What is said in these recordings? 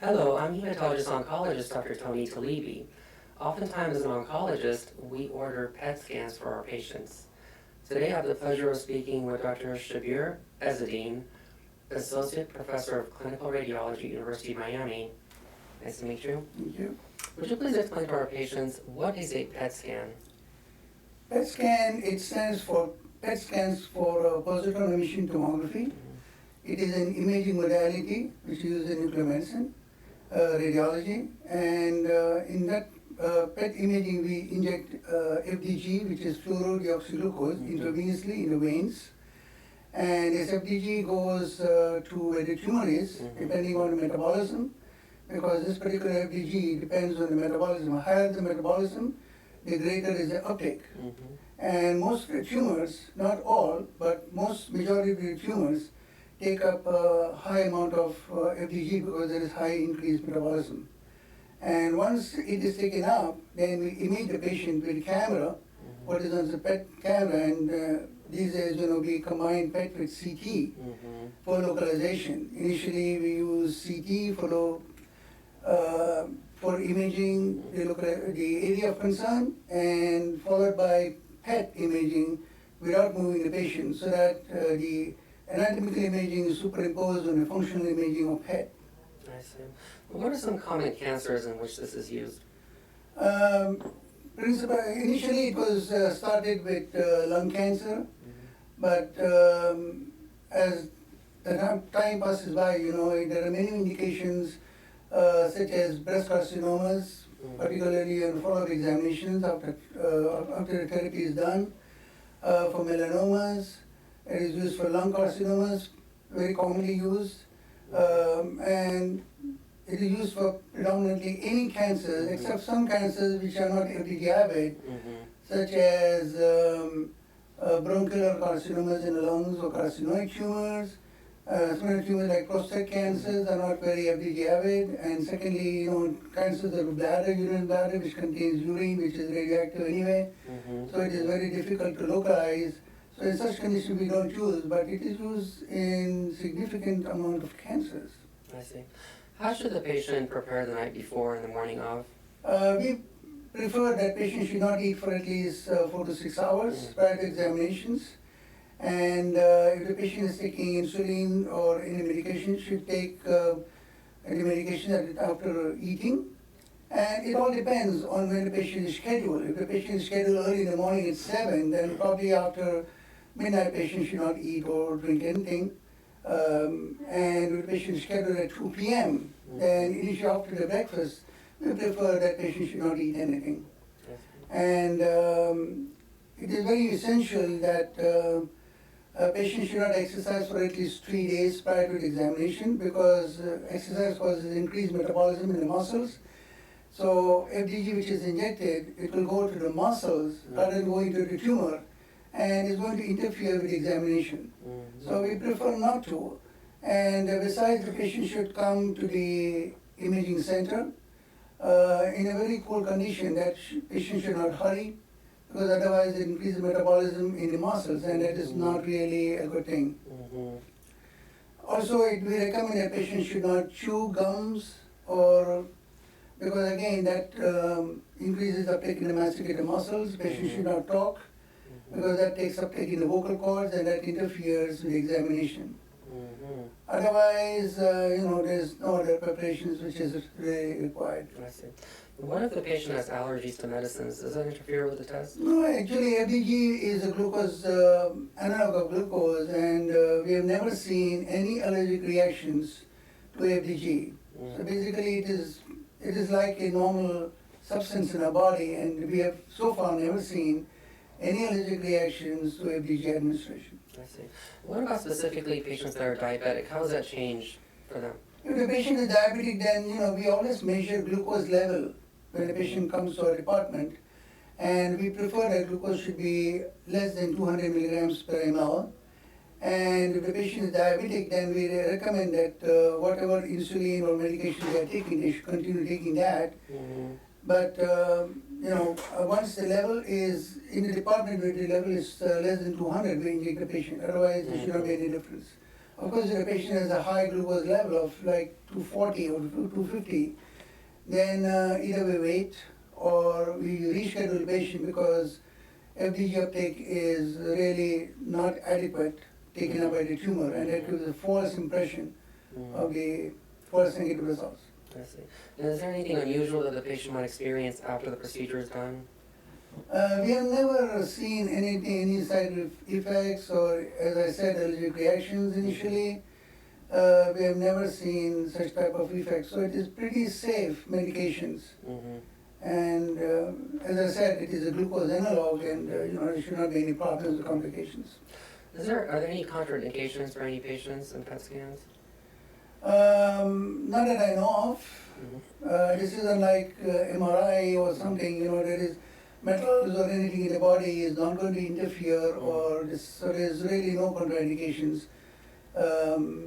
Hello, I'm hematologist-oncologist Dr. Tony Talebi. Oftentimes as an oncologist, we order PET scans for our patients. Today I have the pleasure of speaking with Dr. Ezzudine, Associate Professor of Clinical Radiology, University of Miami. Nice to meet you. Thank you. Would you please explain to our patients what is a PET scan? PET scan, PET stands for Positron Emission Tomography. It is an imaging modality which is used in nuclear medicine, radiology, and in that PET imaging we inject FDG, which is fluorodeoxyglucose, intravenously in the veins. And this FDG goes to where the tumor is, depending on the metabolism, because this particular FDG depends on the metabolism. The higher the metabolism, the greater is the uptake. And most of the tumors, not all, but majority of the tumors take up a high amount of FDG because there is high increased metabolism. And once it is taken up, then we image the patient with camera, what is on the PET camera, and these days, we combine PET with CT for localization. Initially, we use CT for imaging the area of concern, and followed by PET imaging without moving the patient, so that the anatomical imaging is superimposed on the functional imaging of PET. I see. What are some common cancers in which this is used? Initially, it was started with lung cancer, but as the time passes by, there are many indications such as breast carcinomas, particularly on follow-up examinations after the therapy is done, for melanomas. It is used for lung carcinomas, very commonly used, and it is used for predominantly any cancers, except some cancers which are not FDG avid, such as bronchial carcinomas in the lungs or carcinoid tumors. Some tumors like prostate cancers are not very FDG avid, and secondly, cancers of the bladder, urinary bladder, which contains urine, which is radioactive anyway. So it is very difficult to localize. So in such conditions we don't use, but it is used in significant amount of cancers. I see. How should the patient prepare the night before and the morning of? We prefer that patients should not eat for at least 4 to 6 hours prior to examinations. And if the patient is taking insulin or any medication, should take the medication after eating. And it all depends on when the patient is scheduled. If the patient is scheduled early in the morning at 7, then probably after midnight, patient should not eat or drink anything. And if the patient is scheduled at 2 p.m., then initially after the breakfast, we prefer that patient should not eat anything. And it is very essential that a patient should not exercise for at least 3 days prior to the examination, because exercise causes increased metabolism in the muscles. So FDG, which is injected, it will go to the muscles rather than going to the tumor, and is going to interfere with the examination. So we prefer not to. And besides, the patient should come to the imaging center in a very cool condition. That patient should not hurry, because otherwise it increases metabolism in the muscles, and that is not really a good thing. Also, we recommend that patients should not chew gums, because again, that increases uptake in the masticated muscles. Patients should not talk, because that takes uptake in the vocal cords, and that interferes with the examination. Otherwise, there's no other preparations which is really required. I see. What if the patient has allergies to medicines? Does that interfere with the test? No, actually, FDG is a glucose analog of glucose, and we have never seen any allergic reactions to FDG. So basically, it is like a normal substance in our body, and we have so far never seen any allergic reactions to FDG administration. I see. What about specifically patients that are diabetic? How does that change for them? If the patient is diabetic, then we always measure glucose level when the patient comes to our department, and we prefer that glucose should be less than 200 milligrams per ml. And if the patient is diabetic, then we recommend that whatever insulin or medication they are taking, they should continue taking that. But once the level is in the department where the level is less than 200, we inject the patient. Otherwise, there should not be any difference. Of course, if the patient has a high glucose level of like 240 or 250, then either we wait or we reschedule the patient because FDG uptake is really not adequate taken up by the tumor, and that gives a false impression of the false negative results. I see. And is there anything unusual that the patient might experience after the procedure is done? We have never seen any side effects or, as I said, allergic reactions initially. We have never seen such type of effects. So it is pretty safe medications. And as I said, it is a glucose analog, and there should not be any problems or complications. Are there any contraindications for any patients in PET scans? Not that I know of. This isn't like MRI or something. There is metals or anything in the body is not going to interfere, so there's really no contraindications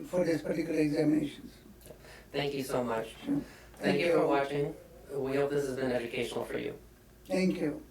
for this particular examinations. Thank you so much. Thank you for watching. We hope this has been educational for you. Thank you.